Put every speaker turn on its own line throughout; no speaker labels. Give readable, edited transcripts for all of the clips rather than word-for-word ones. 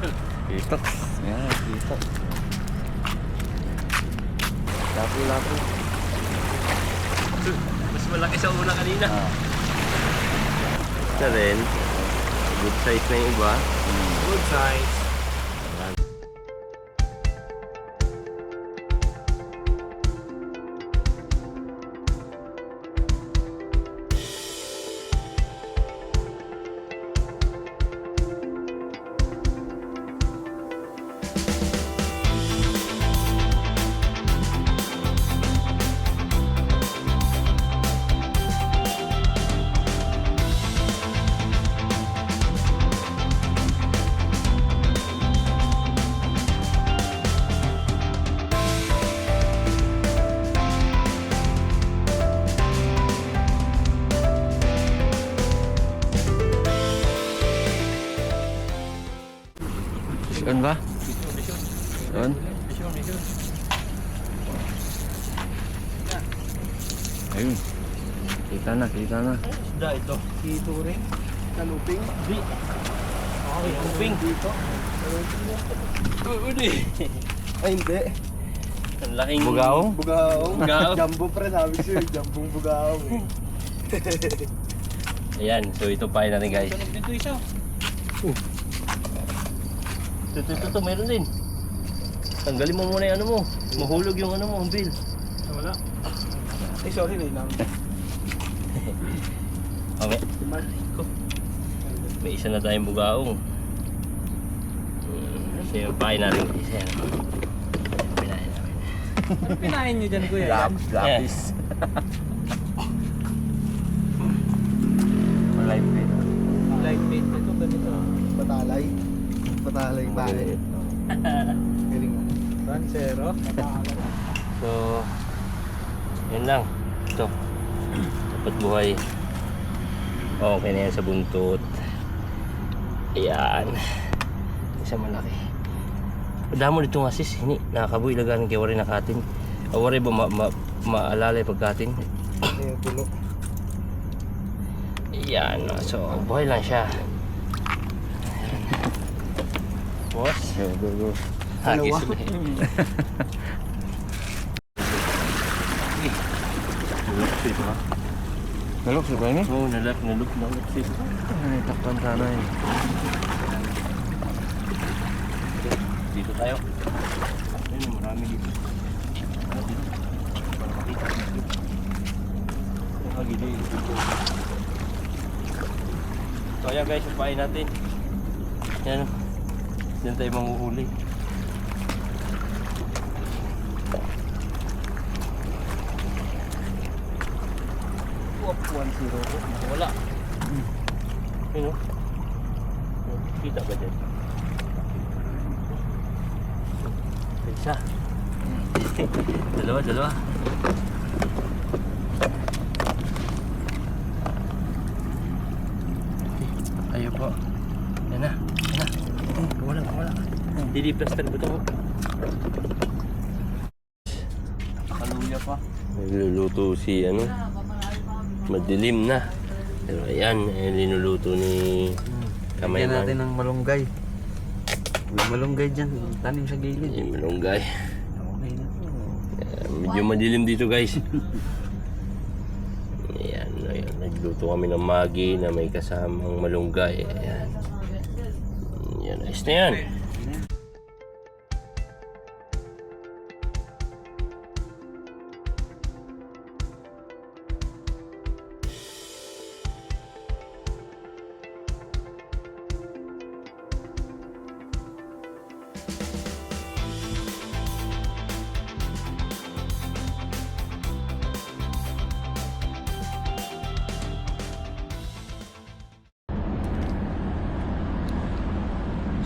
Dito. Yan, dito. Lapo.
Mas malaki sa una kanina. Ito rin. Good size na yung iba.
Good size.
Doon ba? Doon? Ayun. Kita na.
Isda ito.
Dito rin. Kaluping.
Di. Okay, kuping.
Dito.
Udi.
Ay, hindi.
Ang laking
Bugaong?
Bugaong.
Bugaong.
Jumbo pre, sabi ko sa'yo. Jambong bugaong.
Ayan, so ito pa natin guys.
Dito isa.
Ito, meron din. Tanggalin mo muna yung ano mo. Mahulog yung ano mo, ang bill.
Wala. Ay, sorry na lang.
Okay. May isa na tayong bugaong. Kasi yung pain natin isa yan. Pinain namin.
Ano pinain nyo dyan, kuya?
Lapis. Light bait.
Light bait. Ito, ganito. Patalay. Patalay tayo. Galing mo. Ransero. Patalay.
So, yun lang. Ito. Dapat buhay. Okay na yan sa buntot. Ayan. Isa malaki. Damo dito nga sis. Hindi. Nakakaboy lagan kaya wari nakatin. Wari ba maalalay pagkatin?
Ayan, pulo.
Ayan. So, buhay lang siya. Ayan. Boss.
Go.
Hagis
Dalawa.
ulit. Nalapit ha?
Nalok sa ba ini?
Oo, nalapit.
Ay, takpan sana eh.
Dito tayo. Ayun, marami dito. Para makita. Nakagili. So ayan guys, upain natin. Yan. Diyan tayo manguhuli. Wap, 1-0. Wala. Ayun o. Kita ba dyan? Isa. Dalawa. Ayo po. Yan na. Wala. Hindi plaster ba ito?
Kaluya pa.
Niluluto si ano? Madilim na. Pero ayan, linuluto ni Kamay
Lagyan natin
Man.
ng malunggay. May malunggay dyan. Tanim sa gilid.
Yung malunggay.
Okay na.
Medyo madilim dito guys. Ayan, nagluto kami ng magi na may kasamang malunggay. Ayan. Yan, ayos na yan.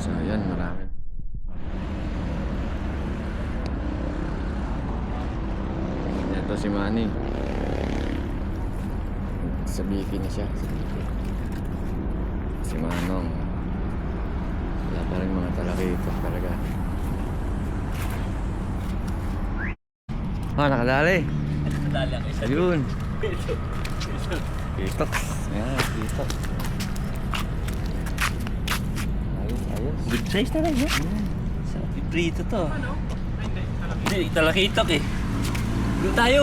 So yan, marami. Ito si Manny. Sa Biki na siya. Si Manong. Wala pa rin mga talakito talaga. Nakadali.
Dali ako isa.
Ayun. Dito. Yan, dito. Ayun.
Good size na lang, no? Sa prito to. Hindi, talakitok eh. Doon tayo.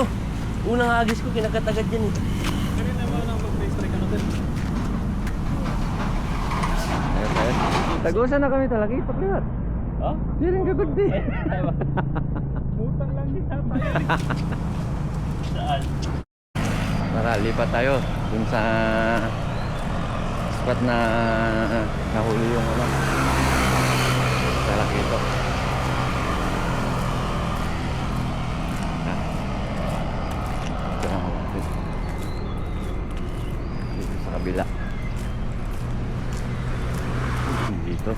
Unang agis ko, kinakatagad yan eh.
Tagusan na kami talaga, ipagliwat.
Oh?
Di rin kagod di.
Butang lang din tayo.
Saan?
Tara, lipat tayo dun sa spot na nahuli yung ano. Talaki ito. Ito ang hawapin. Dito sa kabila. Dito.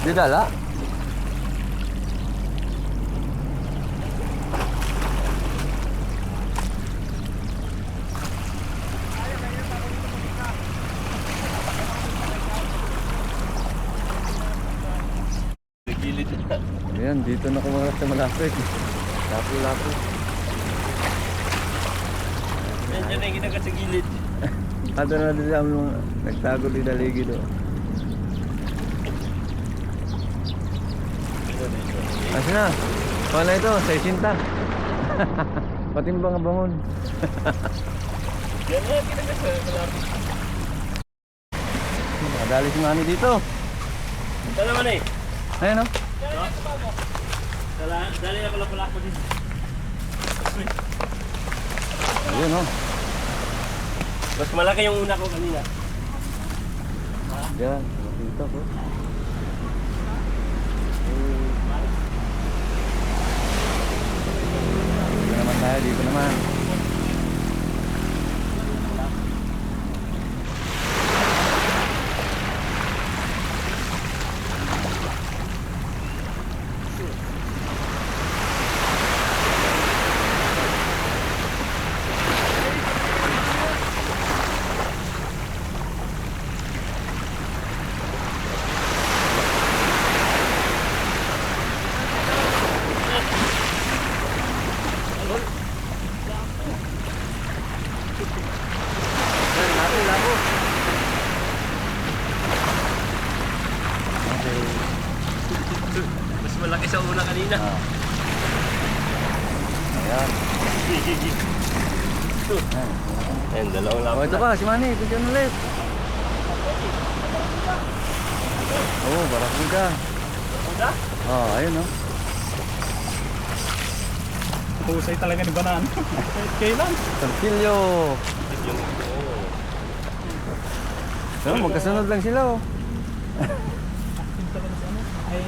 Di dala?
Nagilid na.
Ayan, dito na kumalat sa malapit. Lapo-lapo.
Yan dyan na yung ginagat sa gilid.
Ato na din sa mga nagtago din daligid o. Asa na? Wala ito, sa isinta. Patimbang nga bangon.
Yan na, ginagat sa malapit.
Nadali si Manny dito.
Saan naman eh?
Ayan o.
Dali na pala ako dito.
Ayun o.
Mas malaki yung una ko kanina.
Yan, dito po. Dito naman tayo, dito naman.
Mas malaki sa una kanina.
Ah. Ayan.
Ayan, dalawang
Oh,
lapo
ito pa, si Manny, picture ulit. Oh, barakuda.
Puta?
Oh, ayun o.
Husay talaga ni Banan. Kahit kailan.
Tortillo. Pero magkasunod lang sila oh.
Ay,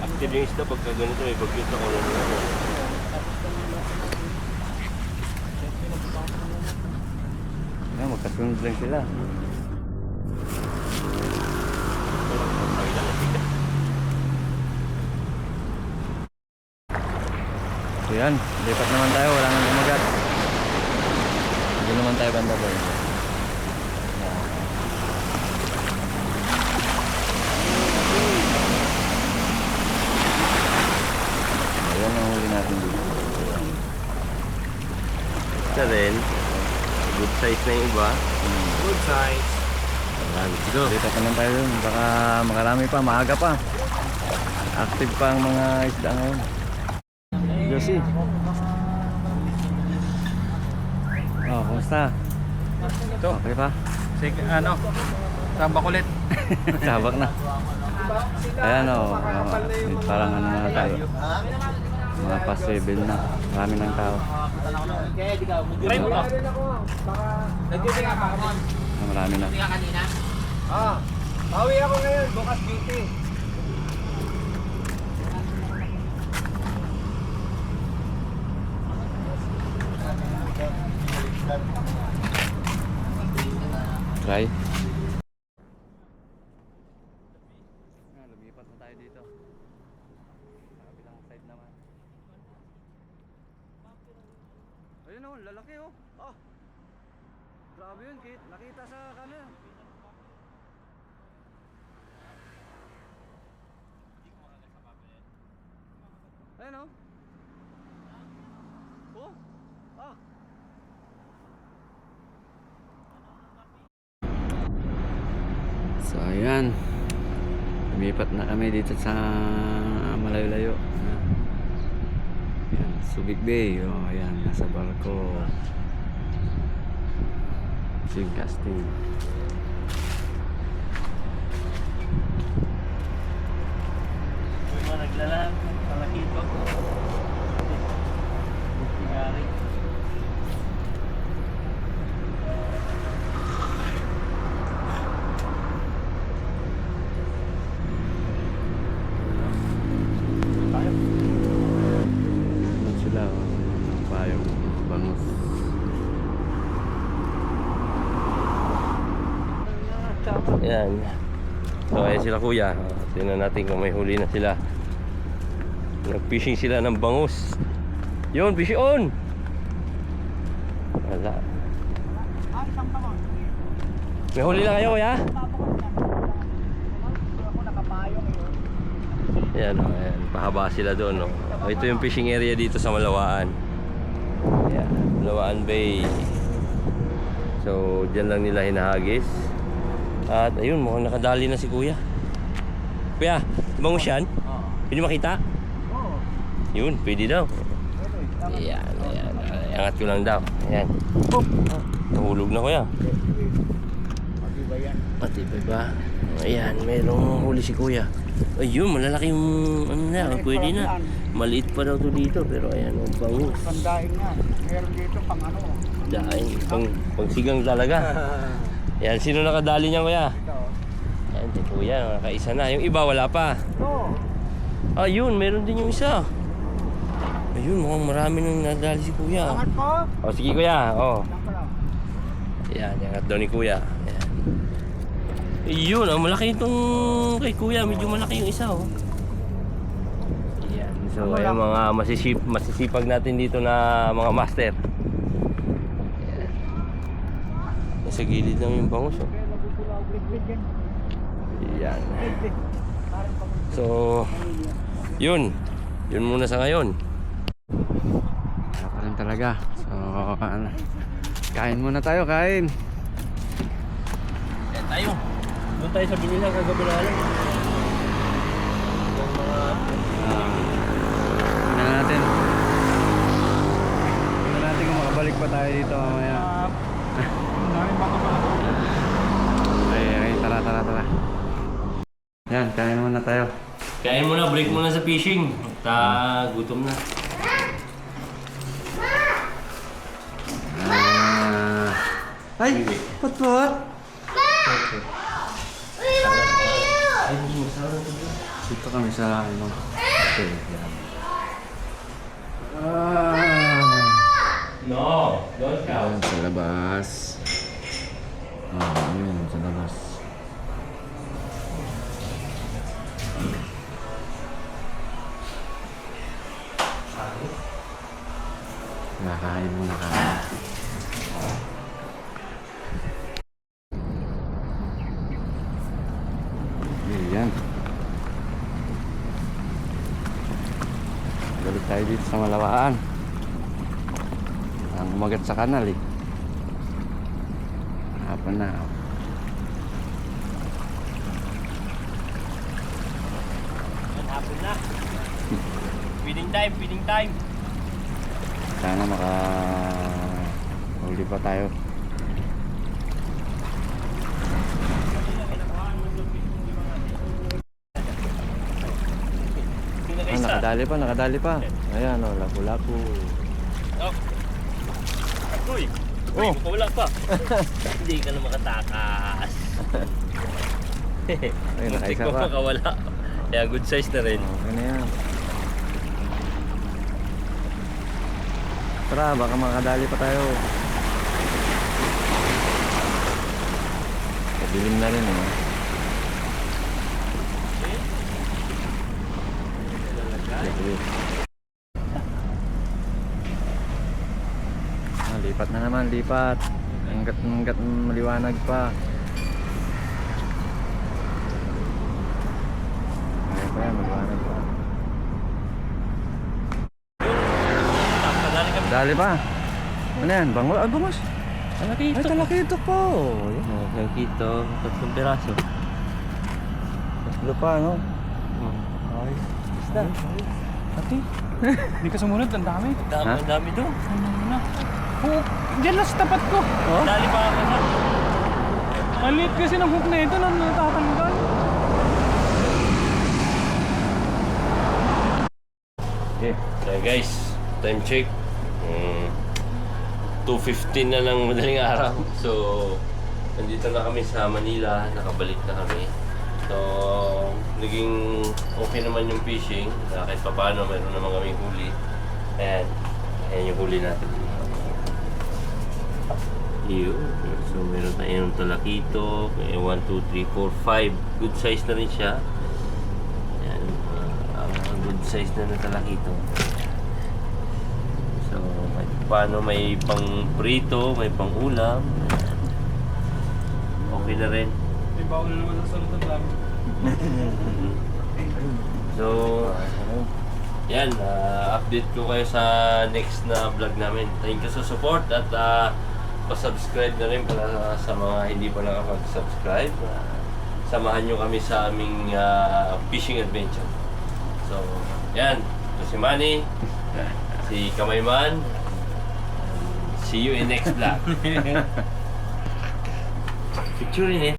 Active yung isda pagka ganito may bagyo sa ulo nila.
Ayan, magkasunod lang sila. So yan, lipat naman tayo, wala nang kumagat. Hindi naman tayo banda boy. Ayan ang huli natin dito.
Ito rin. Good size na yung iba.
good size.
Let's go.
Lipat naman tayo dun, baka makarami pa, maaga pa. Active pa ang mga isda ngayon. Josie. Oh, kumusta?
Ito.
Okay pa?
Sige, ano? Sabak ulit.
Sabak na. Ayan o, parang ano na tayo. Mga past 7 na. Marami ng tao.
Try mo ba?
Marami na.
Bawi ako ngayon, bukas duty.
Try. Lumipat na tayo dito. Ayun oh, lalaki oh. Ah. Grabe yun, nakita sa camera. Ayun oh. Oh. Ah. So ayan. Lumipat na kami dito sa malayo-layo. Ayan, Subic Bay. Oh, ayan, nasa barko. Sim casting.
May mga naglalang, malaki ito. Tingari.
Ano sila? Payong bangus.
Ayan. So ayan sila kuya. Tingnan natin kung may huli na sila. Nag-fishing sila ng bangus. Yun, fishing on! Wala. May huli na kayo kuya? Ayan o, ayan. Pahaba sila doon o. Ito yung fishing area dito sa Malawaan. Ayan, Malawaan Bay. So, dyan lang nila hinahagis. At ayun, mukhang nakadali na si kuya. Kuya, bangus yan? Pwede makita?
Oo.
Yun, pwede daw. Ayan, ayan. Angat ko lang daw. Ayan. Nahulog na kuya.
Matibay yan.
Matibay ba? Ayan, mayroong huli si kuya. Ayun, malalaki yung ano na, pwede na. Maliit pa daw to dito, pero ayan, ang bangus.
Pandahin nga. Meron dito pang ano.
Daing, pang sigang talaga. Ayan, sino nakadali niyan kuya?
Ito.
Ayan, si kuya, nakaisa na. Yung iba, wala pa.
Oo.
Ayun, meron din yung isa. Ayun, mukhang marami nang nadali si kuya.
Angat po.
O, sige kuya, o.
Yan pala.
Ayan, angat daw ni kuya. Ayan. Ayun, malaki itong kay kuya. Medyo malaki yung isa, oh. Ayan, so ayun mga masisipag natin dito na mga master. Ayan. Nasa gilid lang yung bangus, oh. Ayan. So, yun muna sa ngayon.
Kaya pa rin talaga. So, ano, kain muna tayo, kain.
Ayan tayo. Doon tayo sa binilang kagabi na alam. Yung mga...
Tingnan natin. Tingnan natin kung makabalik pa tayo dito mamaya. Ay, tara. Yan, kain muna tayo.
Kain muna, break muna sa fishing. Gutom na.
Ay, what? Dito kami sa ano. Okay, yan.
No, don't
Yan, sa labas. Yun, sa labas. Nakain muna kami. Ayan. Balik tayo dito sa Malawaan. Ang umagat sa kanal eh. Hapon na.
Hapon na. Feeding time.
Sana huli pa tayo. Nakadali pa. Ayan o, lapu-lapu.
Oh. Uy,
Oh.
wala pa. Hindi ka na makatakas.
Ay, nakaisa
Muntik
pa.
pa makawala. Kaya good size na rin.
Okay na yan. Tara, baka makadali pa tayo. Dilim na rin eh. Sige. Lipat na naman, lipat. Hanggat maliwanag pa. Ayan pa yan, maliwanag pa.
Padali kami.
Dali pa. Ano yan? Bango? Ah, bangos.
Talakito.
Ay, talakito po. Yan.
Oh, talakito. 3 piraso.
Tatlo pa, no?
Ay. Basta.
Ate, hindi ka sumunod. Ang dami.
Ha?
Ang dami doon.
Ano na? Oo, dyan lang sa tapat ko.
Oh?
Dali pa ako na.
Maliit kasi ng hook na ito na natatanggal.
Okay.
So guys, time check. 2:15 na ng madaling araw. So, nandito na kami sa Manila. Nakabalik na kami. So, naging okay naman yung fishing. Kahit pa paano, mayroon naman kaming huli. Ayan. Ayan yung huli natin. Yun. So, meron tayong talakito. 1, 2, 3, 4, 5. Good size na rin siya. Ayan. Good size na talakito. So, paano may pang prito, may pang ulam. Okay na rin.
May baon na naman sa sunod ng dami.
So, yan, update ko kayo sa next na vlog namin. Thank you sa support at pa-subscribe na rin para sa mga hindi pa nakapag-subscribe. Samahan nyo kami sa aming fishing adventure. So, yan. Ito si Manny, si Kamayman. See you in next vlog. Picture in it.